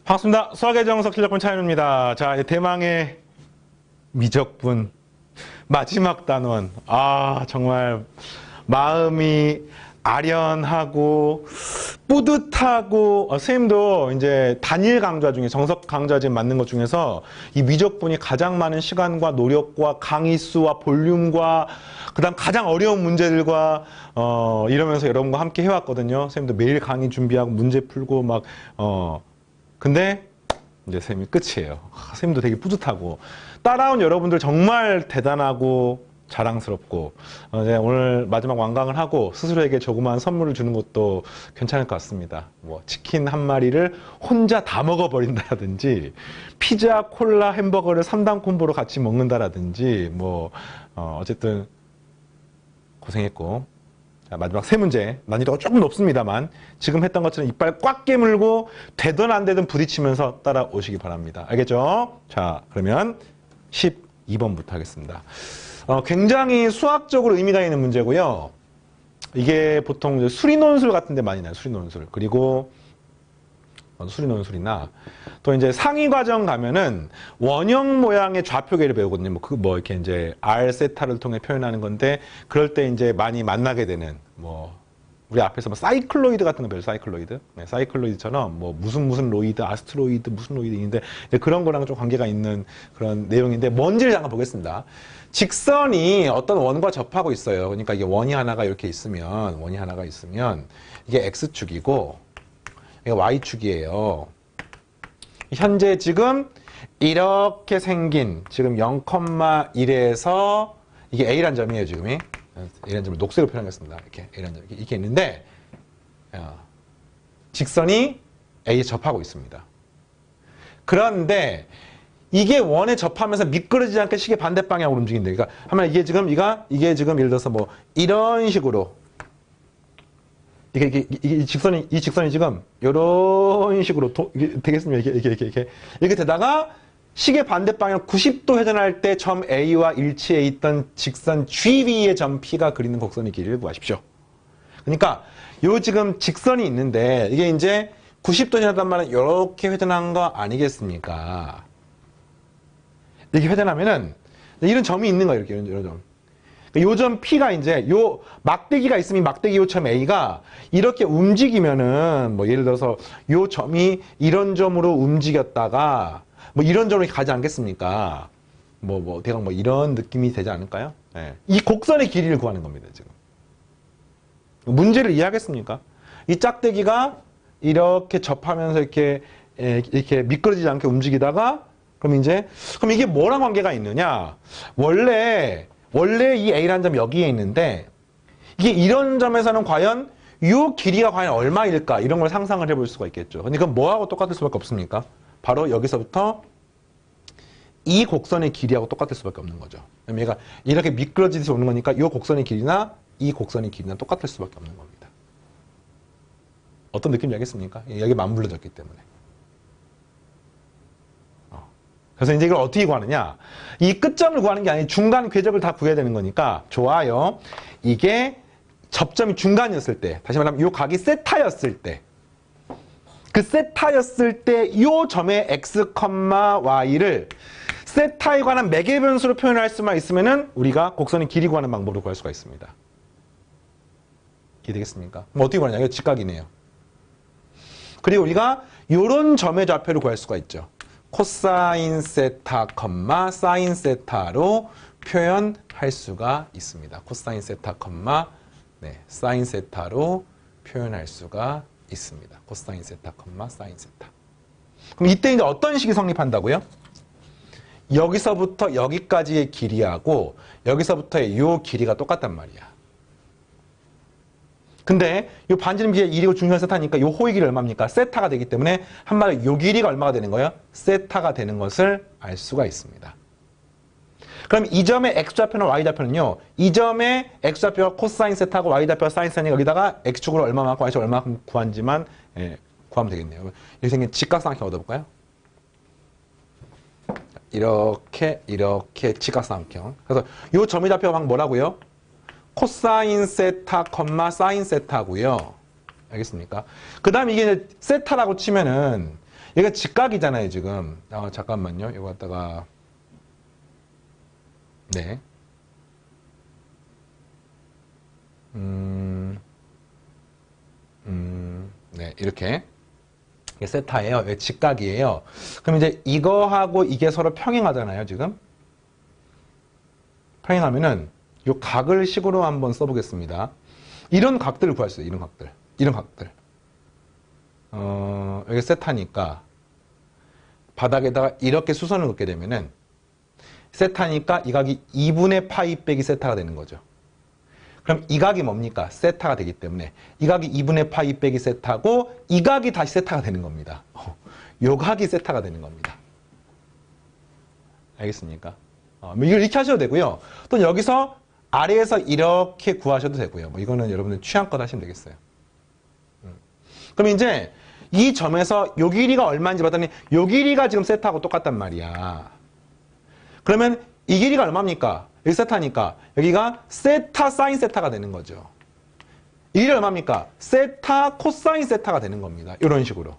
반갑습니다. 수학의 정석 실력권 차윤입니다. 자, 대망의 미적분 마지막 단원. 정말 마음이 아련하고 뿌듯하고 선생님도 이제 단일 강좌 중에 정석 강좌 지금 맞는 것 중에서 이 미적분이 가장 많은 시간과 노력과 강의 수와 볼륨과 그다음 가장 어려운 문제들과 이러면서 여러분과 함께 해왔거든요. 선생님도 매일 강의 준비하고 문제 풀고 막 근데 이제 선생님이 끝이에요. 선생님도 되게 뿌듯하고 따라온 여러분들 정말 대단하고 자랑스럽고 이제 오늘 마지막 완강을 하고 스스로에게 조그마한 선물을 주는 것도 괜찮을 것 같습니다. 뭐 치킨 한 마리를 혼자 다 먹어버린다든지 피자, 콜라, 햄버거를 3단 콤보로 같이 먹는다라든지 뭐 어쨌든 고생했고 자, 마지막 세 문제 난이도가 조금 높습니다만 지금 했던 것처럼 이빨 꽉 깨물고 되든 안 되든 부딪히면서 따라오시기 바랍니다. 알겠죠? 자, 그러면 12번부터 하겠습니다. 굉장히 수학적으로 의미가 있는 문제고요. 이게 보통 수리논술 같은 데 많이 나요. 수리논술. 그리고 수리논술이나 또 이제 상위과정 가면은 원형 모양의 좌표계를 배우거든요. 이렇게 이제 R 세타를 통해 표현하는 건데 그럴 때 이제 많이 만나게 되는 우리 앞에서 사이클로이드 같은 거 배워요. 사이클로이드. 네, 사이클로이드처럼 무슨 로이드, 아스트로이드, 무슨 로이드인데 그런 거랑 좀 관계가 있는 그런 내용인데 뭔지를 잠깐 보겠습니다. 직선이 어떤 원과 접하고 있어요. 그러니까 이게 원이 하나가 있으면 이게 X축이고 이게 Y축이에요. 현재 지금 이렇게 생긴 지금 0,1에서 이게 A란 점이에요. 지금이 A란 점을 녹색으로 표현하겠습니다. 이렇게 A란 점 이렇게 있는데 직선이 A에 접하고 있습니다. 그런데 이게 원에 접하면서 미끄러지지 않게 시계 반대 방향으로 움직인다. 그러니까 하면 이게 지금 예를 들어서 이런 식으로 이 직선이 지금 이런 식으로 이게 되겠습니다. 이렇게 되다가 시계 반대 방향 90도 회전할 때 점 A와 일치해 있던 직선 GB의 점 P가 그리는 곡선의 길이를 구하십시오. 그러니까 요 지금 직선이 있는데 이게 이제 90도 회전하단 말은 이렇게 회전한 거 아니겠습니까? 이렇게 회전하면은 이런 점이 있는 거예요. 이런 점. 요 점 P가 이제 요 막대기가 있으면 막대기 요점 A가 이렇게 움직이면은 예를 들어서 요 점이 이런 점으로 움직였다가 이런 점으로 가지 않겠습니까? 대강 이런 느낌이 되지 않을까요? 네. 이 곡선의 길이를 구하는 겁니다, 지금. 문제를 이해하겠습니까? 이 짝대기가 이렇게 접하면서 이렇게 미끄러지지 않게 움직이다가 그럼 이게 뭐랑 관계가 있느냐? 원래 이 A라는 점 여기에 있는데 이게 이런 점에서는 과연 이 길이가 과연 얼마일까? 이런 걸 상상을 해볼 수가 있겠죠. 근데 그건 뭐하고 똑같을 수밖에 없습니까? 바로 여기서부터 이 곡선의 길이하고 똑같을 수밖에 없는 거죠. 그럼 얘가 이렇게 미끄러지듯이 오는 거니까 이 곡선의 길이나 이 곡선의 길이나 똑같을 수밖에 없는 겁니다. 어떤 느낌인지 알겠습니까? 여기 맞물려졌기 때문에. 그래서 이제 이걸 어떻게 구하느냐? 이 끝점을 구하는 게 아니고 중간 궤적을 다 구해야 되는 거니까 좋아요. 이게 접점이 중간이었을 때, 다시 말하면 이 각이 세타였을 때, 그 세타였을 때 이 점의 x, y를 세타에 관한 매개 변수로 표현할 수만 있으면은 우리가 곡선의 길이 구하는 방법으로 구할 수가 있습니다. 이해되겠습니까? 어떻게 구하느냐? 이거 직각이네요. 그리고 우리가 이런 점의 좌표를 구할 수가 있죠. 코사인 세타, 사인 세타로 표현할 수가 있습니다. 코사인 세타, 사인 세타로 표현할 수가 있습니다. 코사인 세타, 사인 세타. 그럼 이때 이제 어떤 식이 성립한다고요? 여기서부터 여기까지의 길이하고 여기서부터의 요 길이가 똑같단 말이야. 근데 요 반지름 길이가 1이고 중요한 세타니까 요 호의 길이 얼마입니까? 세타가 되기 때문에 한마디로 요 길이가 얼마가 되는 거예요? 세타가 되는 것을 알 수가 있습니다. 그럼 이 점의 x좌표나 y좌표는요. 이 점의 x좌표가 코사인 세타고 y좌표가 사인 세타니까 여기다가 x축으로 얼마만큼 y축으로 얼마만큼 구한지만 구하면 되겠네요. 이렇게 생긴 직각삼각형 얻어볼까요? 이렇게 직각삼각형. 그래서 요 점의 좌표가 막 뭐라고요? 코사인 세타, 사인 세타고요. 알겠습니까? 그 다음에 이게 세타라고 치면은 얘가 직각이잖아요, 지금. 잠깐만요. 이거 갖다가 네. 네, 이렇게. 이게 세타예요. 이게 직각이에요. 그럼 이제 이거하고 이게 서로 평행하잖아요, 지금. 평행하면은 이 각을 식으로 한번 써보겠습니다. 이런 각들을 구할 수 있어요. 이런 각들. 이런 각들. 여기 세타니까 바닥에다가 이렇게 수선을 놓게 되면은 세타니까 이 각이 2분의 파이 빼기 세타가 되는 거죠. 그럼 이 각이 뭡니까? 세타가 되기 때문에 이 각이 2분의 파이 빼기 세타고 이 각이 다시 세타가 되는 겁니다. 요 각이 세타가 되는 겁니다. 알겠습니까? 이걸 이렇게 하셔도 되고요. 또 여기서 아래에서 이렇게 구하셔도 되고요. 뭐 이거는 여러분들 취향껏 하시면 되겠어요. 그럼 이제 이 점에서 요 길이가 얼마인지 봤더니 요 길이가 지금 세타하고 똑같단 말이야. 그러면 이 길이가 얼마입니까? 여기 세타니까 여기가 세타 사인 세타가 되는 거죠. 이 길이 얼마입니까? 세타 코사인 세타가 되는 겁니다. 이런 식으로.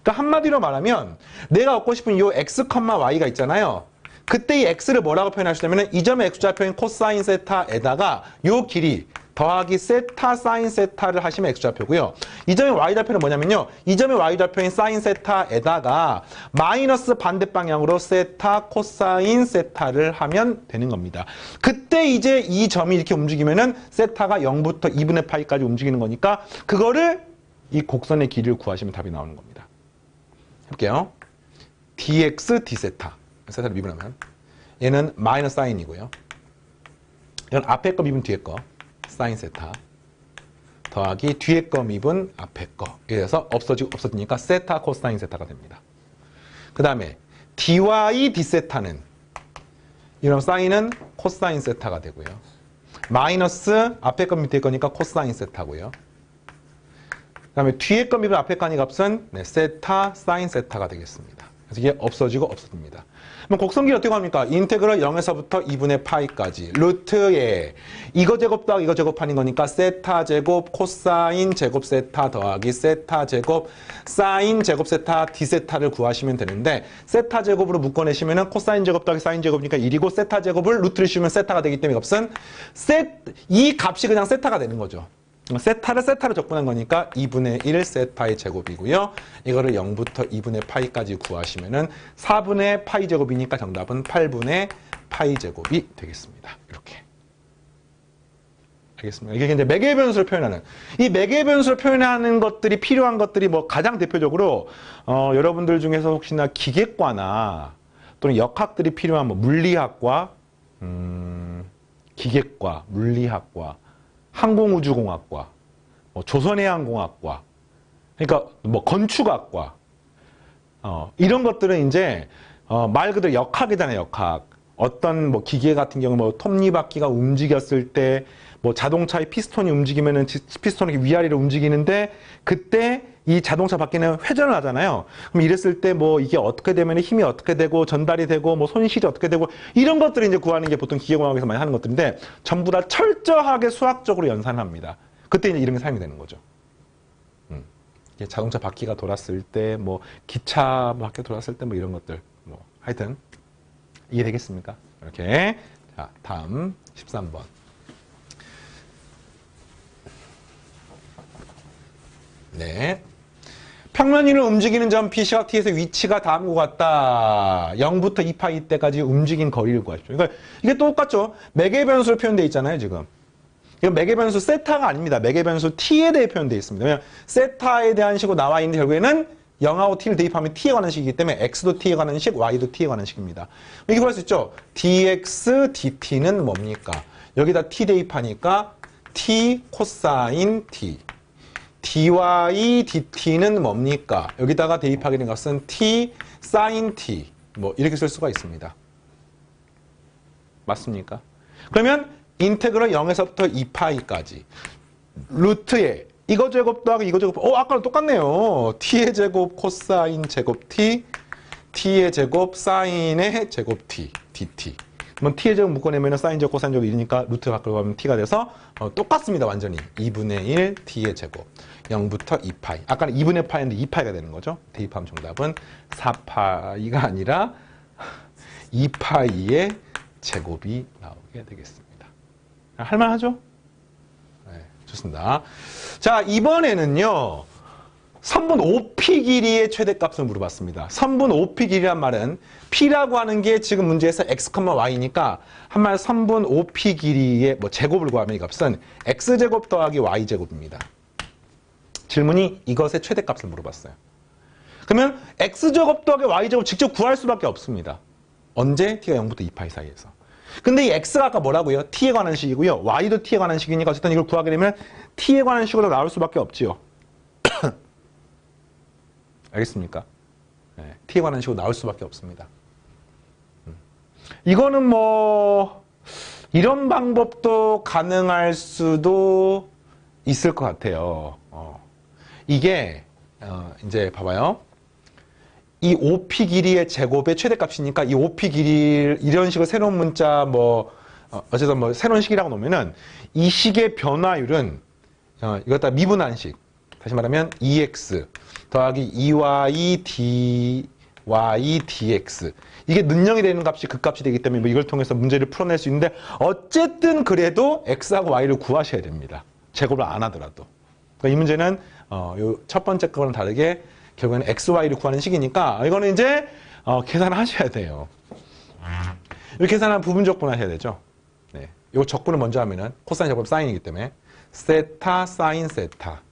그러니까 한마디로 말하면 내가 얻고 싶은 이 x, y가 있잖아요. 그때 이 x를 뭐라고 표현하시냐면 이 점의 x좌표인 코사인 세타에다가 이 길이 더하기 세타 사인 세타를 하시면 x좌표고요. 이 점의 y좌표는 뭐냐면요. 이 점의 y좌표인 사인 세타에다가 마이너스 반대 방향으로 세타 코사인 세타를 하면 되는 겁니다. 그때 이제 이 점이 이렇게 움직이면은 세타가 0부터 2분의 파이까지 움직이는 거니까 그거를 이 곡선의 길이를 구하시면 답이 나오는 겁니다. 해볼게요. dx d세타. 세타를 미분하면 얘는 마이너스 사인이고요. 이건 앞에 거 미분 뒤에 거. 사인 세타 더하기 뒤에 거 미분 앞에 거. 이래서 없어지고 없어지니까 세타 코사인 세타가 됩니다. 그 다음에 dy d세타는 이런 사인은 코사인 세타가 되고요. 마이너스 앞에 거 밑에 거니까 코사인 세타고요. 그 다음에 뒤에 거 미분 앞에 거 하니 값은 세타 사인 세타가 되겠습니다. 그래서 이게 없어지고 없어집니다. 그럼 곡선길이 어떻게 합니까? 인테그럴 0에서부터 2분의 파이까지 루트에 이거 제곱 더하기 이거 제곱하는 거니까 세타 제곱 코사인 제곱 세타 더하기 세타 제곱 사인 제곱 세타 d세타를 구하시면 되는데 세타 제곱으로 묶어내시면 코사인 제곱 더하기 사인 제곱이니까 1이고 세타 제곱을 루트를 씌우면 세타가 되기 때문에 값은 이 값이 그냥 세타가 되는 거죠. 세타를 적분한 거니까 2분의 1 세타의 제곱이고요. 이거를 0부터 2분의 파이까지 구하시면은 4분의 파이 제곱이니까 정답은 8분의 파이 제곱이 되겠습니다. 이렇게. 알겠습니다. 이게 이제 매개의 변수를 표현하는 이 매개의 변수를 표현하는 것들이 필요한 것들이 뭐 가장 대표적으로 여러분들 중에서 혹시나 기계과나 또는 역학들이 필요한 뭐 물리학과, 기계과, 물리학과 항공우주공학과, 뭐 조선해양공학과, 그러니까 뭐 건축학과, 이런 것들은 이제 말 그대로 역학이잖아요, 역학. 어떤 뭐 기계 같은 경우 뭐 톱니바퀴가 움직였을 때 뭐 자동차의 피스톤이 움직이면은 피스톤이 위아래로 움직이는데 그때 이 자동차 바퀴는 회전을 하잖아요. 그럼 이랬을 때 뭐 이게 어떻게 되면 힘이 어떻게 되고 전달이 되고 뭐 손실이 어떻게 되고 이런 것들을 이제 구하는 게 보통 기계공학에서 많이 하는 것들인데 전부 다 철저하게 수학적으로 연산합니다. 그때 이제 이런 게 사용이 되는 거죠. 자동차 바퀴가 돌았을 때 뭐 기차 바퀴 돌았을 때 뭐 이런 것들 뭐 하여튼 이해되겠습니까? 이렇게. 자, 다음 13번. 네. 평면 위를 움직이는 점 P 시각 T에서 위치가 다음과 같다. 0부터 2파이 때까지 움직인 거리를 구하십시오. 그러니까 이게 똑같죠. 매개 변수로 표현되어 있잖아요, 지금. 이건 매개 변수 세타가 아닙니다. 매개 변수 T에 대해 표현되어 있습니다. 왜냐면 세타에 대한 식으로 나와 있는데 결국에는 0하고 T를 대입하면 T에 관한 식이기 때문에 X도 T에 관한 식, Y도 T에 관한 식입니다. 이렇게 볼 수 있죠. dx, dt는 뭡니까? 여기다 T 대입하니까 T 코사인 T. dy, dt는 뭡니까? 여기다가 대입하게 된 것은 t, sin t. 뭐 이렇게 쓸 수가 있습니다. 맞습니까? 그러면 인테그럴 0에서부터 2파이까지 루트에 이거 제곱 더하기 이거 제곱 아까랑 똑같네요. t의 제곱 코사인 제곱 t, t의 제곱 사인의 제곱 t, dt. 그럼 t의 제곱 묶어내면 사인 제곱, 코사인 제곱 1이니까 루트 밖으로 가면 t가 돼서 똑같습니다. 완전히. 2분의 1 t의 제곱. 0부터 2파이. 아까는 2분의 파이인데 2파이가 되는 거죠. 대입하면 정답은 4파이가 아니라 2파이의 제곱이 나오게 되겠습니다. 할만하죠? 네, 좋습니다. 자, 이번에는요. 선분 OP 길이의 최대값을 물어봤습니다. 선분 OP 길이란 말은 P라고 하는 게 지금 문제에서 X, Y니까 한말 선분 OP 길이의 뭐 제곱을 구하면 이 값은 X제곱 더하기 Y제곱입니다. 질문이 이것의 최대값을 물어봤어요. 그러면 X제곱 더하기 Y제곱 직접 구할 수밖에 없습니다. 언제? T가 0부터 2파이 사이에서. 근데 이 X가 아까 뭐라고요? T에 관한 식이고요. Y도 T에 관한 식이니까 어쨌든 이걸 구하게 되면 T에 관한 식으로 나올 수밖에 없지요. 알겠습니까? 네, T에 관한 식으로 나올 수밖에 없습니다. 이거는 뭐 이런 방법도 가능할 수도 있을 것 같아요. 이게 이제 봐봐요. 이 OP 길이의 제곱의 최대값이니까 이 OP 길이 이런 식으로 새로운 문자 뭐 어쨌든 뭐 새로운 식이라고 놓으면은 이 식의 변화율은 이거 다 미분한식. 다시 말하면 2x 더하기 2y dy dx. 이게 능력이 되는 값이 그 값이 되기 때문에 뭐 이걸 통해서 문제를 풀어낼 수 있는데 어쨌든 그래도 x하고 y를 구하셔야 됩니다. 제곱을 안 하더라도. 그러니까 이 문제는 요 첫 번째 거랑 다르게 결국에는 x, y를 구하는 식이니까 이거는 이제 계산하셔야 돼요. 이렇게 계산하면 부분적분 하셔야 되죠. 네. 요 적분을 먼저 하면은 코사인 적분 사인이기 때문에 세타 사인 세타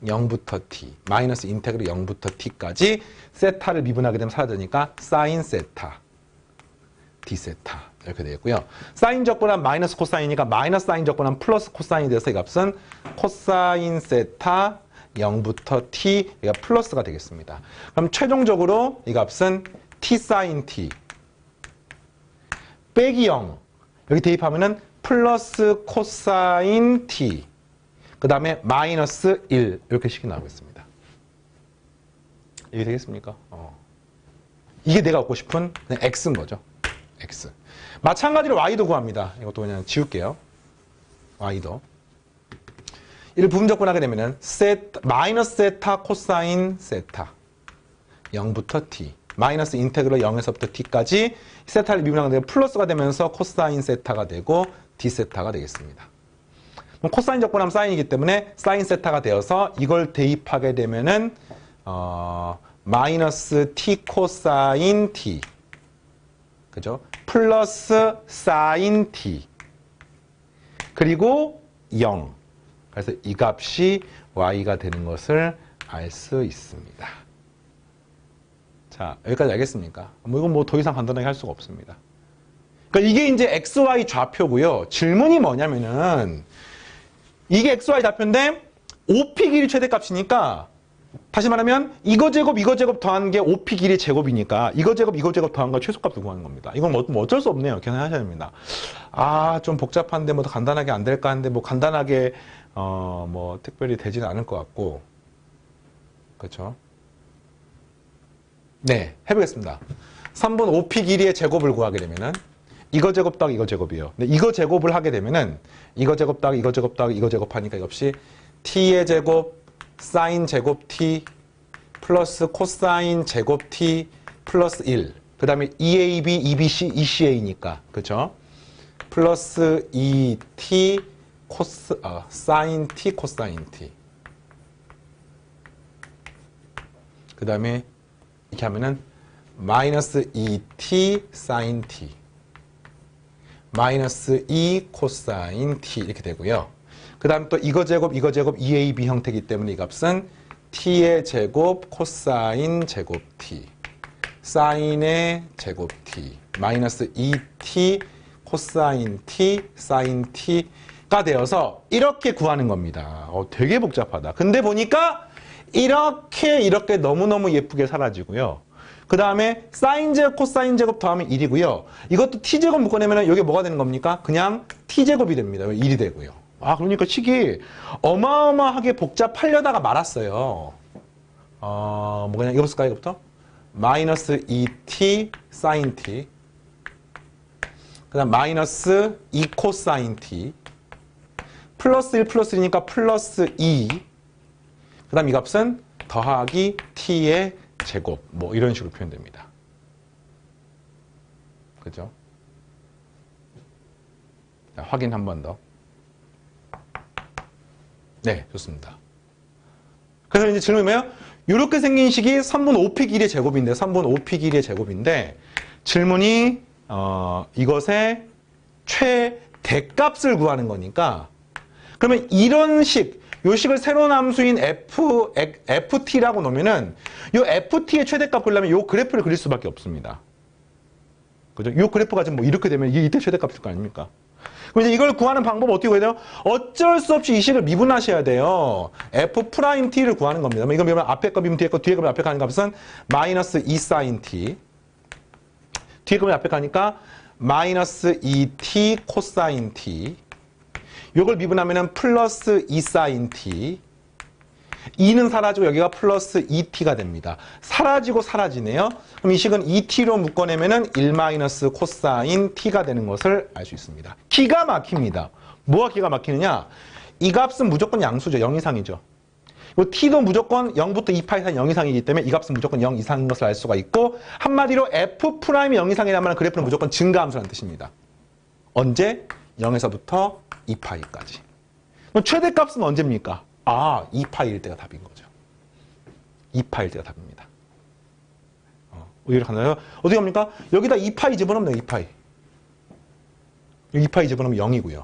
0부터 t 마이너스 인테그르 0부터 t까지 세타를 미분하게 되면 사라지니까 사인 세타 d 세타 이렇게 되겠고요. 사인 적분한 마이너스 코사인이니까 마이너스 사인 적분한 플러스 코사인이 돼서 이 값은 코사인 세타 0부터 t 가 플러스가 되겠습니다. 그럼 최종적으로 이 값은 t 사인 t 빼기 0 여기 대입하면은 플러스 코사인 t 그 다음에 마이너스 1 이렇게 식이 나오겠습니다. 이게 되겠습니까? 이게 내가 얻고 싶은 그냥 x인 거죠. x. 마찬가지로 y도 구합니다. 이것도 그냥 지울게요. y도. 이를 부분적분하게 되면은 마이너스 세타 코사인 세타 0부터 t 마이너스 인테그럴 0에서부터 t까지 세타를 미분하게 되면 플러스가 되면서 코사인 세타가 되고 d 세타가 되겠습니다. 그럼 코사인 적분하면 사인이기 때문에 사인 세타가 되어서 이걸 대입하게 되면은 마이너스 t 코사인 t 그죠? 플러스 사인 t 그리고 0 그래서 이 값이 y가 되는 것을 알 수 있습니다. 자, 여기까지 알겠습니까? 뭐 이건 뭐 더 이상 간단하게 할 수가 없습니다. 그러니까 이게 이제 xy 좌표고요. 질문이 뭐냐면은 이게 xy 좌표인데 OP 길이 최대값이니까 다시 말하면 이거 제곱 더한 게 OP 길이 제곱이니까 이거 제곱 더한 거 최소값을 구하는 겁니다. 이건 뭐 어쩔 수 없네요. 계산하셔야 됩니다. 아, 좀 복잡한데 뭐 더 간단하게 안 될까 하는데 뭐 간단하게 뭐 특별히 되지는 않을 것 같고 그렇죠? 네, 해보겠습니다. 3번 OP 길이의 제곱을 구하게 되면은 이거 제곱 더하기 이거 제곱이에요. 근데 이거 제곱을 하게 되면은 이거 제곱 더하기 이거 제곱 더하기 이거 제곱하니까 이것이 t의 제곱 사인 제곱 t 플러스 코사인 제곱 t 플러스 1. 그 다음에 2ab, 2bc, 2ca니까 그죠? 플러스 2t 사인 t 코사인 t. 그 다음에 이렇게 하면은 마이너스 2t 사인 t 마이너스 2 코사인 t 이렇게 되고요. 그 다음 또 이거 제곱 2ab 형태이기 때문에 이 값은 t의 제곱 코사인 제곱 t 사인의 제곱 t 마이너스 2t 코사인 t 사인 t가 되어서 이렇게 구하는 겁니다. 되게 복잡하다. 근데 보니까 이렇게 너무너무 예쁘게 사라지고요. 그 다음에 사인 제곱, 코사인 제곱 더하면 1이고요. 이것도 t제곱 묶어내면 이게 뭐가 되는 겁니까? 그냥 t제곱이 됩니다. 1이 되고요. 아, 그러니까 식이 어마어마하게 복잡하려다가 말았어요. 뭐 그냥 이거 쓸까요, 이거부터? 마이너스 2t 사인 t, 그 다음 마이너스 2 코사인 t, 플러스 1 플러스 1이니까 플러스 2, 그 다음 이 값은 더하기 t의 제곱, 뭐 이런 식으로 표현됩니다. 그죠? 자, 확인 한 번 더. 네, 좋습니다. 그래서 이제 질문이 뭐예요? 이렇게 생긴 식이 3분 5p 길이의 제곱인데, 3분 5p 길이의 제곱인데, 질문이, 이것의 최대값을 구하는 거니까, 그러면 이런 식, 요 식을 새로운 함수인 ft라고 놓으면은, 요 ft의 최대값 그리려면 요 그래프를 그릴 수밖에 없습니다. 그죠? 요 그래프가 지금 뭐 이렇게 되면 이게 이때 최대값일 거 아닙니까? 그럼 이제 이걸 구하는 방법은 어떻게 구해야 돼요? 어쩔 수 없이 이 식을 미분하셔야 돼요. f't를 구하는 겁니다. 이거 미분하면 앞에 거 미분 뒤에 거, 뒤에 거 앞에 가는 값은 마이너스 2 sin t. 뒤에 거 앞에 가니까 마이너스 2t 코사인 t. 이걸 미분하면은 플러스 2 sin t. 2는 사라지고 여기가 플러스 2t가 됩니다. 사라지고 사라지네요. 그럼 이 식은 2t로 묶어내면은 1 마이너스 코사인 t가 되는 것을 알 수 있습니다. 기가 막힙니다. 뭐가 기가 막히느냐? 이 값은 무조건 양수죠. 0 이상이죠. t도 무조건 0부터 2파이 사이 0 이상이기 때문에 이 값은 무조건 0 이상인 것을 알 수가 있고, 한마디로 f'이 0 이상이라면 그래프는 무조건 증가함수라는 뜻입니다. 언제? 0에서부터 2파이까지. 그럼 최대값은 언제입니까? 2파이일 때가 답인 거죠. 2파이일 때가 답입니다. 이렇게 하나요? 어떻게 합니까? 여기다 2파이 집어넣으면 돼요, 2파이. 2파이 집어넣으면 0이고요.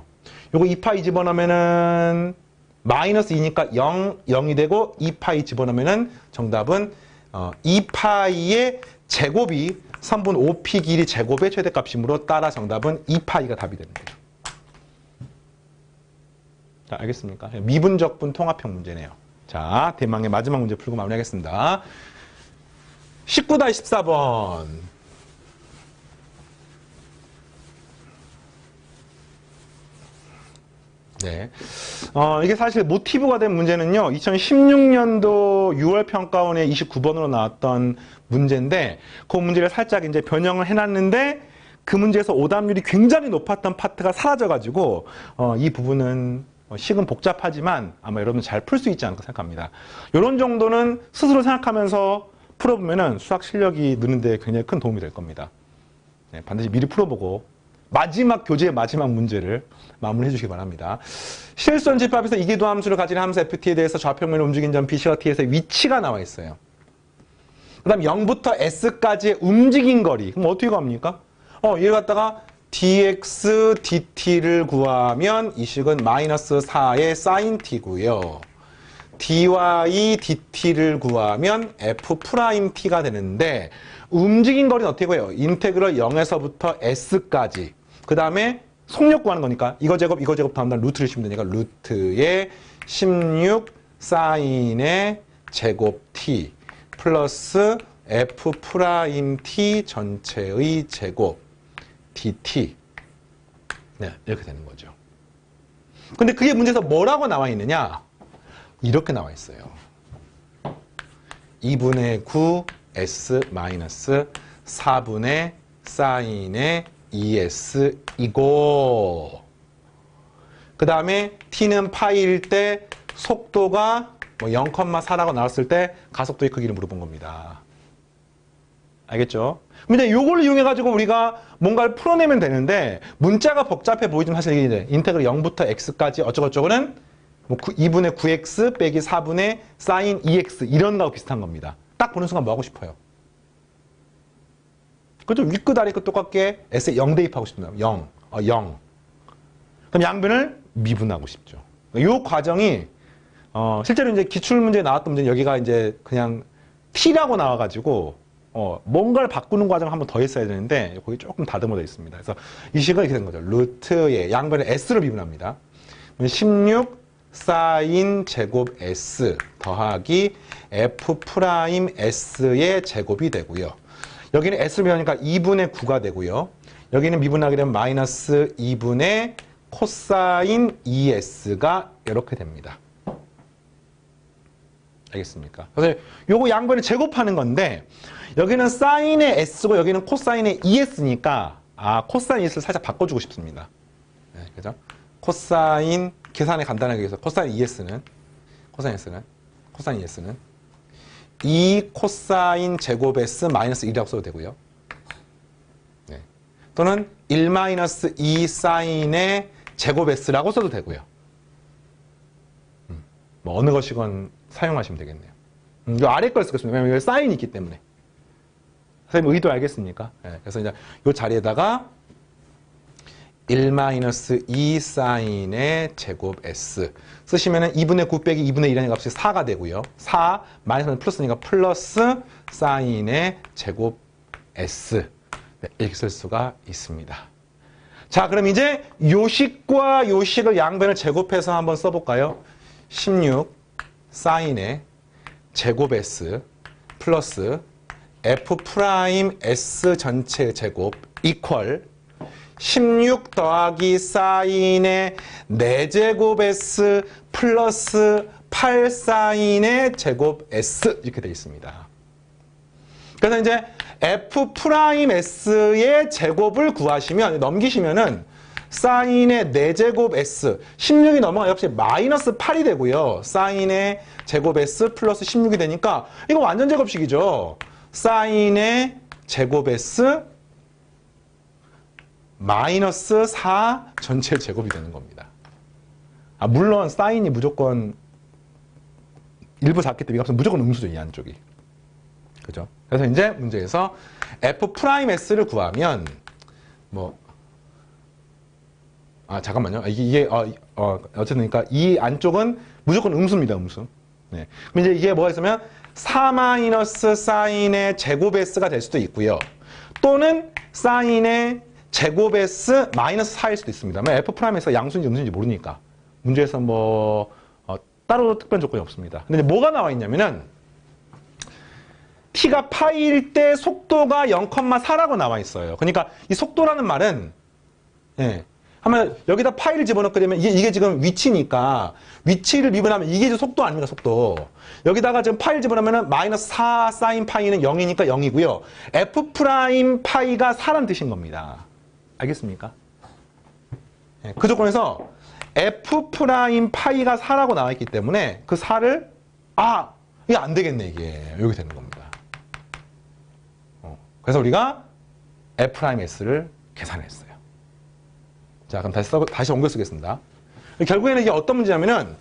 요거 2파이 집어넣으면은 마이너스 2니까 0이 되고 2파이 집어넣으면은 정답은 2파이의 제곱이 3분 5p 길이 제곱의 최대값이므로 따라 정답은 2파이가 답이 되는 거죠. 자, 알겠습니까? 미분적분 통합형 문제네요. 자, 대망의 마지막 문제 풀고 마무리하겠습니다. 19-14번. 네. 이게 사실 모티브가 된 문제는요, 2016년도 6월 평가원에 29번으로 나왔던 문제인데, 그 문제를 살짝 이제 변형을 해놨는데, 그 문제에서 오답률이 굉장히 높았던 파트가 사라져가지고, 이 부분은 식은 복잡하지만 아마 여러분 잘 풀 수 있지 않을까 생각합니다. 이런 정도는 스스로 생각하면서 풀어보면은 수학 실력이 느는데 굉장히 큰 도움이 될 겁니다. 네, 반드시 미리 풀어보고 마지막 교재의 마지막 문제를 마무리해 주시기 바랍니다. 실선 집합에서 이기도 함수를 가진 함수 ft에 대해서 좌표면을 움직인 점 bc와 t에서의 위치가 나와 있어요. 그 다음 0부터 s까지의 움직인 거리. 그럼 어떻게 구합니까? 얘를 갖다가 dx dt를 구하면 이 식은 마이너스 4의 sin t고요. dy dt를 구하면 f't가 되는데, 움직인 거리는 어떻게 구해요? 인테그럴 0에서부터 s까지. 그 다음에 속력 구하는 거니까 이거 제곱 다음 날 루트를 씌우면 되니까 루트의 16 sin의 제곱 t 플러스 f't 전체의 제곱 dt. 네, 이렇게 되는 거죠. 근데 그게 문제에서 뭐라고 나와 있느냐? 이렇게 나와 있어요. 2분의 9 s 마이너스 4분의 사인의 2s 이고, 그 다음에 t는 파이일 때 속도가 뭐 0,4라고 나왔을 때 가속도의 크기를 물어본 겁니다. 알겠죠? 근데 이걸 이용해가지고 우리가 뭔가를 풀어내면 되는데, 문자가 복잡해 보이지만 사실 이게 인테그럴 0부터 x까지 어쩌고저쩌고는 뭐 2분의 9x 빼기 4분의 sin 2x 이런 거하고 비슷한 겁니다. 딱 보는 순간 뭐 하고 싶어요? 그죠? 윗끝 아래끝 똑같게 s에 0 대입하고 싶습니다. 0. 0. 그럼 양변을 미분하고 싶죠. 이 과정이 실제로 이제 기출문제에 나왔던 문제는 여기가 이제 그냥 t라고 나와가지고 뭔가를 바꾸는 과정을 한번 더 했어야 되는데 거기 조금 다듬어져 있습니다. 그래서 η 식은 이렇게 된 거죠. 루트의 양변을 s로 미분합니다. 16 sin 제곱 s 더하기 f's의 제곱이 되고요. 여기는 s를 미분하니까 2분의 9가 되고요. 여기는 미분하게 되면 마이너스 2분의 코사인 2s가 이렇게 됩니다. 알겠습니까? 그래서 요거 양변을 제곱하는 건데 여기는 사인의 S고 여기는 코사인의 ES니까 코사인 ES를 살짝 바꿔주고 싶습니다. 네, 그죠? 코사인 계산에 간단하게 해서 코사인 ES는 2 코사인 제곱 S 마이너스 1이라고 써도 되고요. 네. 또는 1 마이너스 2 사인의 제곱 S라고 써도 되고요. 뭐 어느 것이건 사용하시면 되겠네요. 이 아래 걸 쓰겠습니다. 왜냐면 여기 사인이 있기 때문에. 선생님 의도 알겠습니까? 네, 그래서 이제 이 자리에다가 1-2 사인의 제곱 S 쓰시면은 2분의 9 빼기 2분의 1이라는 값이 4가 되고요. 4 마이너스는 플러스니까 플러스 사인의 제곱 S 네, 이렇게 쓸 수가 있습니다. 자, 그럼 이제 요식과 요식을 양변을 제곱해서 한번 써볼까요? 16 사인의 제곱 S 플러스 F 프라임 S 전체 제곱 이퀄 16 더하기 사인의 4제곱 S 플러스 8 사인의 제곱 S 이렇게 되어 있습니다. 그래서 이제 F 프라임 S의 제곱을 구하시면 넘기시면은 사인의 4제곱 S 16이 넘어가 역시 마이너스 8이 되고요. 사인의 제곱 S 플러스 16이 되니까 이거 완전 제곱식이죠. 사인의 제곱 S 마이너스 4 전체 제곱이 되는 겁니다. 물론 사인이 무조건 일부 작기 때문에 이 값은 무조건 음수죠. 이 안쪽이. 그죠? 그래서 이제 문제에서 F 프라임 S를 구하면 잠깐만요. 이게 어쨌든 그러니까 이 안쪽은 무조건 음수입니다. 음수. 네. 그럼 이제 이게 뭐가 있으면 4 마이너스 사인의 제곱 S가 될 수도 있고요. 또는 사인의 제곱 S 마이너스 4일 수도 있습니다. F 프라임에서 양수인지 음수인지 모르니까 문제에서 따로 특별한 조건이 없습니다. 근데 이제 뭐가 나와 있냐면은 t가 파이일 때 속도가 0,4라고 나와 있어요. 그러니까 이 속도라는 말은 하면 여기다 파이를 집어넣게 되면 이게 지금 위치니까 위치를 미분하면 이게 지금 속도 아닙니까? 속도. 여기다가 지금 파이를 집어넣으면 마이너스 4 사인 파이는 0이니까 0이고요. F 프라임 파이가 4라는 뜻인 겁니다. 알겠습니까? 그 조건에서 F 프라임 파이가 4라고 나와 있기 때문에 그 4를 이게 안 되겠네 이게 여기 되는 겁니다. 그래서 우리가 F 프라임 S를 계산했어요. 자, 그럼 다시 옮겨 쓰겠습니다. 결국에는 이게 어떤 문제냐면은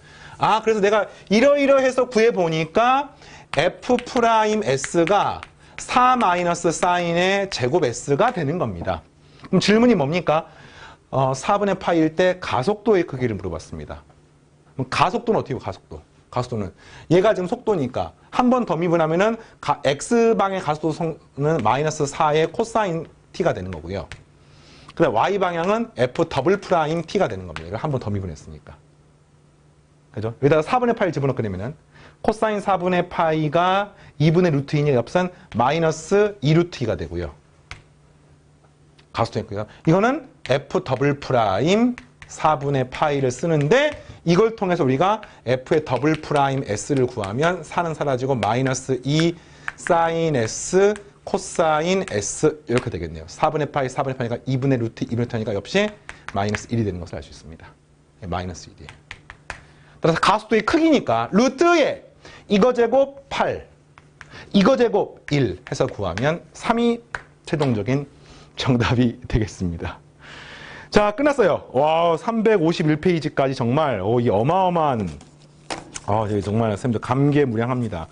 그래서 내가 이러이러해서 구해보니까 F 프라임 S가 4 마이너스 사인의 제곱 S가 되는 겁니다. 그럼 질문이 뭡니까? 4분의 파이일 때 가속도의 크기를 물어봤습니다. 그럼 가속도는 어떻게 해요? 가속도는 얘가 지금 속도니까 한 번 더 미분하면은 X방의 가속도는 마이너스 4의 코사인 T가 되는 거고요. 그다음 Y방향은 F 더블 프라임 T가 되는 겁니다. 이걸 한 번 더 미분했으니까. 그죠? 여기다가 4분의 파이를 집어넣게 되면은 코사인 4분의 파이가 2분의 루트이니 값은 마이너스 2 루트 2가 되고요. 가속도였고요. 이거는 F 더블 프라임 4분의 파이를 쓰는데 이걸 통해서 우리가 F의 더블 프라임 S를 구하면 4는 사라지고 마이너스 2 사인 S 코사인 S 이렇게 되겠네요. 4분의 파이, 4분의 파이가 2분의 루트 2분의 루트니까 역시 마이너스 1이 되는 것을 알 수 있습니다. 마이너스 1이에요. 따라서 가속도의 크기니까 루트에 이거 제곱 8, 이거 제곱 1 해서 구하면 3이 최종적인 정답이 되겠습니다. 자, 끝났어요. 와, 351페이지까지 정말 이 어마어마한 정말 선생님들 감개무량합니다.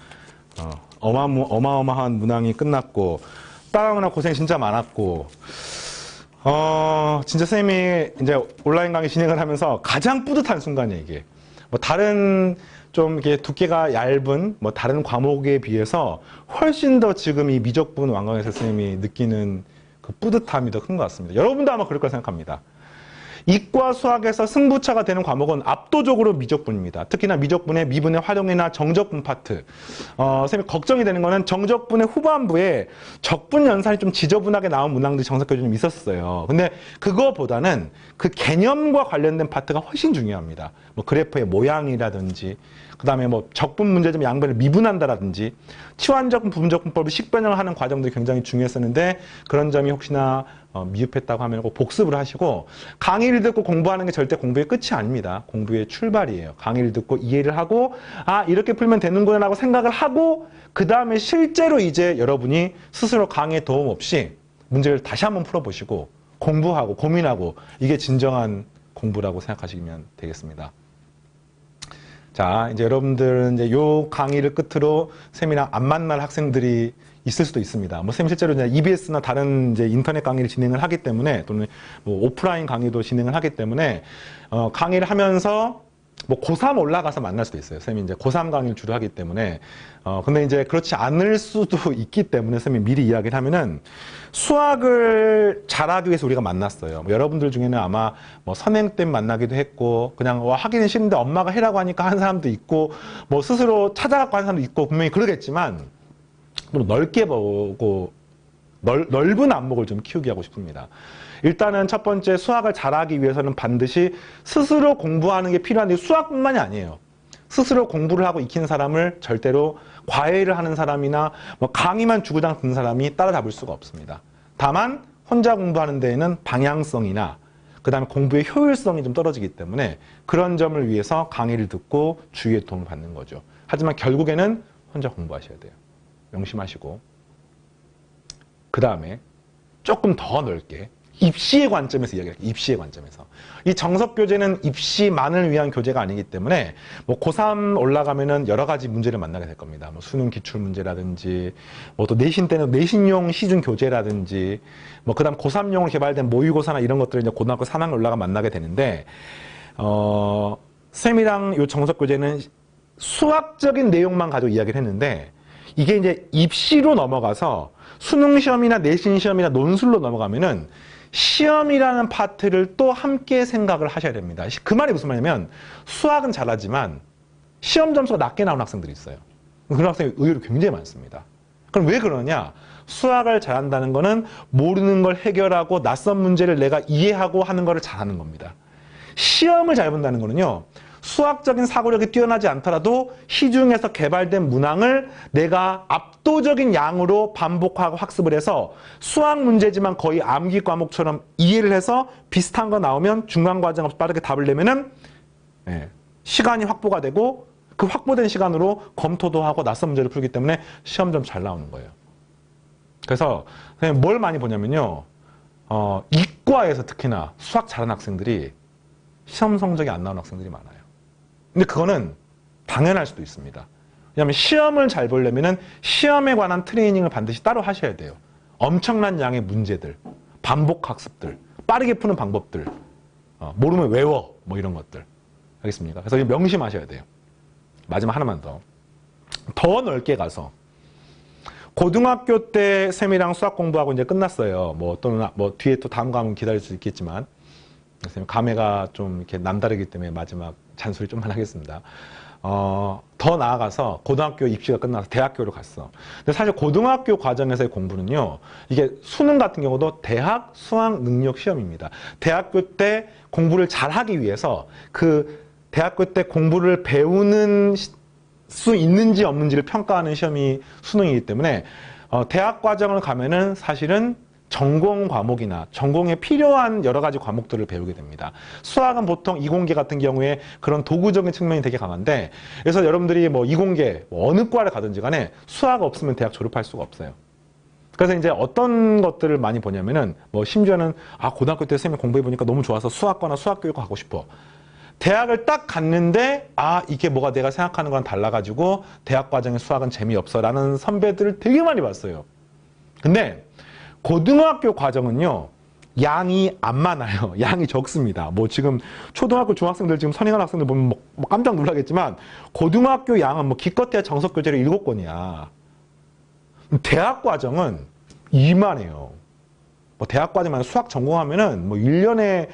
어마어마한 문항이 끝났고 따라오느라 고생 진짜 많았고 진짜 선생님이 이제 온라인 강의 진행을 하면서 가장 뿌듯한 순간이에요. 이게 다른 좀 이렇게 두께가 얇은 다른 과목에 비해서 훨씬 더 지금 이 미적분 완강에서 선생님이 느끼는 그 뿌듯함이 더 큰 것 같습니다. 여러분도 아마 그럴 거라 생각합니다. 이과 수학에서 승부차가 되는 과목은 압도적으로 미적분입니다. 특히나 미적분의 미분의 활용이나 정적분 파트. 선생님이 걱정이 되는 거는 정적분의 후반부에 적분 연산이 좀 지저분하게 나온 문항들이 정석교재에 좀 있었어요. 근데 그거보다는 그 개념과 관련된 파트가 훨씬 중요합니다. 뭐 그래프의 모양이라든지, 그 다음에 뭐 적분 문제점 양변을 미분한다라든지, 치환적분, 부분적분법을 식변형을 하는 과정들이 굉장히 중요했었는데, 그런 점이 혹시나 미흡했다고 하면 꼭 복습을 하시고, 강의를 듣고 공부하는 게 절대 공부의 끝이 아닙니다. 공부의 출발이에요. 강의를 듣고 이해를 하고, 아, 이렇게 풀면 되는구나 라고 생각을 하고, 그 다음에 실제로 이제 여러분이 스스로 강의에 도움 없이 문제를 다시 한번 풀어보시고, 공부하고 고민하고, 이게 진정한 공부라고 생각하시면 되겠습니다. 자, 이제 여러분들은 이제 요 강의를 끝으로 쌤이랑 안 만날 학생들이 있을 수도 있습니다. 뭐 쌤 실제로 이제 EBS나 다른 이제 인터넷 강의를 진행을 하기 때문에, 또는 뭐 오프라인 강의도 진행을 하기 때문에, 강의를 하면서 뭐 고3 올라가서 만날 수도 있어요. 쌤이 이제 고3 강의를 주로 하기 때문에. 근데 이제 그렇지 않을 수도 있기 때문에 쌤이 미리 이야기를 하면은, 수학을 잘하기 위해서 우리가 만났어요. 뭐 여러분들 중에는 아마 뭐 선행 때 만나기도 했고, 그냥 하기는 싫은데 엄마가 해라고 하니까 한 사람도 있고, 뭐 스스로 찾아갖고 한 사람도 있고, 분명히 그러겠지만, 좀 넓게 보고, 넓은 안목을 좀 키우게 하고 싶습니다. 일단은 첫 번째, 수학을 잘하기 위해서는 반드시 스스로 공부하는 게 필요한데, 수학뿐만이 아니에요. 스스로 공부를 하고 익히는 사람을 절대로 과외를 하는 사람이나 뭐 강의만 주구장 듣는 사람이 따라잡을 수가 없습니다. 다만 혼자 공부하는 데에는 방향성이나 그 다음에 공부의 효율성이 좀 떨어지기 때문에, 그런 점을 위해서 강의를 듣고 주위의 도움을 받는 거죠. 하지만 결국에는 혼자 공부하셔야 돼요. 명심하시고, 그 다음에 조금 더 넓게 입시의 관점에서 이야기할게요. 입시의 관점에서. 이 정석교재는 입시만을 위한 교재가 아니기 때문에, 뭐 고3 올라가면은 여러 가지 문제를 만나게 될 겁니다. 뭐 수능 기출 문제라든지, 뭐 또 내신 때는 내신용 시중 교재라든지, 뭐 그다음 고3용으로 개발된 모의고사나 이런 것들을 이제 고등학교 3학년 올라가 만나게 되는데, 쌤이랑 요 정석교재는 수학적인 내용만 가지고 이야기를 했는데, 이게 이제 입시로 넘어가서 수능 시험이나 내신 시험이나 논술로 넘어가면은 시험이라는 파트를 또 함께 생각을 하셔야 됩니다. 그 말이 무슨 말이냐면, 수학은 잘하지만 시험 점수가 낮게 나오는 학생들이 있어요. 그런 학생이 의외로 굉장히 많습니다. 그럼 왜 그러냐? 수학을 잘한다는 거는 모르는 걸 해결하고 낯선 문제를 내가 이해하고 하는 거를 잘하는 겁니다. 시험을 잘 본다는 거는요, 수학적인 사고력이 뛰어나지 않더라도 시중에서 개발된 문항을 내가 압도적인 양으로 반복하고 학습을 해서 수학 문제지만 거의 암기 과목처럼 이해를 해서 비슷한 거 나오면 중간 과정 없이 빠르게 답을 내면은 시간이 확보가 되고, 그 확보된 시간으로 검토도 하고 낯선 문제를 풀기 때문에 시험 점 잘 나오는 거예요. 그래서 뭘 많이 보냐면요, 이과에서 특히나 수학 잘하는 학생들이 시험 성적이 안 나오는 학생들이 많아요. 근데 그거는 당연할 수도 있습니다. 왜냐하면 시험을 잘 보려면 시험에 관한 트레이닝을 반드시 따로 하셔야 돼요. 엄청난 양의 문제들, 반복 학습들, 빠르게 푸는 방법들, 모르면 외워, 뭐 이런 것들. 알겠습니까? 그래서 명심하셔야 돼요. 마지막 하나만 더 넓게 가서, 고등학교 때 쌤이랑 수학 공부하고 이제 끝났어요. 뭐 또는 뭐 뒤에 또 다음 과목은 기다릴 수 있겠지만, 선생님 감회가 좀 이렇게 남다르기 때문에 마지막 잔소리 좀만 하겠습니다. 더 나아가서 고등학교 입시가 끝나서 대학교로 갔어. 근데 사실 고등학교 과정에서의 공부는요, 이게 수능 같은 경우도 대학 수학 능력 시험입니다. 대학교 때 공부를 잘하기 위해서 그 대학교 때 공부를 배우는 수 있는지 없는지를 평가하는 시험이 수능이기 때문에, 대학 과정을 가면은 사실은 전공 과목이나 전공에 필요한 여러 가지 과목들을 배우게 됩니다. 수학은 보통 이공계 같은 경우에 그런 도구적인 측면이 되게 강한데, 그래서 여러분들이 뭐 이공계 어느 과를 가든지 간에 수학 없으면 대학 졸업할 수가 없어요. 그래서 이제 어떤 것들을 많이 보냐면은, 뭐 심지어는 고등학교 때 쌤이 공부해 보니까 너무 좋아서 수학과나 수학교육과 가고 싶어. 대학을 딱 갔는데 이게 뭐가 내가 생각하는 거랑 달라가지고 대학 과정의 수학은 재미없어 라는 선배들을 되게 많이 봤어요. 근데 고등학교 과정은요, 양이 안 많아요. 양이 적습니다. 뭐 지금 초등학교 중학생들 지금 선행하는 학생들 보면 뭐 깜짝 놀라겠지만, 고등학교 양은 뭐 기껏해야 정석교재로 7권이야. 대학 과정은 이만해요. 뭐 대학 과정만 수학 전공하면은 뭐 1년에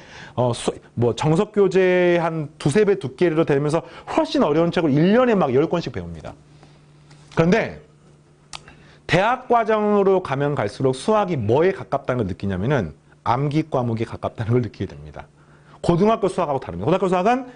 뭐 정석 교재 한 두세 배 두께로 되면서 훨씬 어려운 책을 1년에 막 10권씩 배웁니다. 그런데 대학 과정으로 가면 갈수록 수학이 뭐에 가깝다는 걸 느끼냐면은 암기 과목에 가깝다는 걸 느끼게 됩니다. 고등학교 수학하고 다릅니다. 고등학교 수학은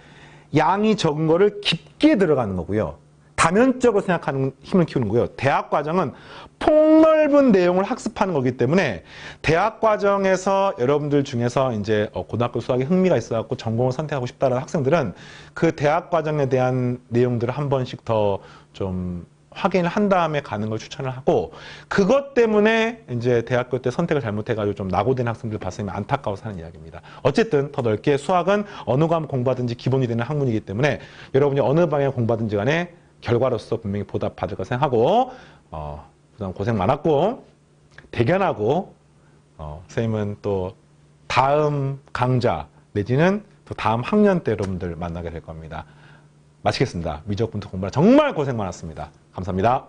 양이 적은 거를 깊게 들어가는 거고요. 다면적으로 생각하는 힘을 키우는 거고요. 대학 과정은 폭넓은 내용을 학습하는 거기 때문에 대학 과정에서 여러분들 중에서 이제 고등학교 수학에 흥미가 있어갖고 전공을 선택하고 싶다는 학생들은 그 대학 과정에 대한 내용들을 한 번씩 더 좀 확인을 한 다음에 가는 걸 추천을 하고, 그것 때문에 이제 대학교 때 선택을 잘못해가지고 좀 낙오된 학생들 봤으니 안타까워서 하는 이야기입니다. 어쨌든 더 넓게 수학은 어느 과목 공부하든지 기본이 되는 학문이기 때문에 여러분이 어느 방향 공부하든지 간에 결과로서 분명히 보답받을 거 생각하고, 그동안 고생 많았고, 대견하고, 선생님은 또 다음 강좌 내지는 또 다음 학년 때 여러분들 만나게 될 겁니다. 마치겠습니다. 미적분투 공부하라 정말 고생 많았습니다. 감사합니다.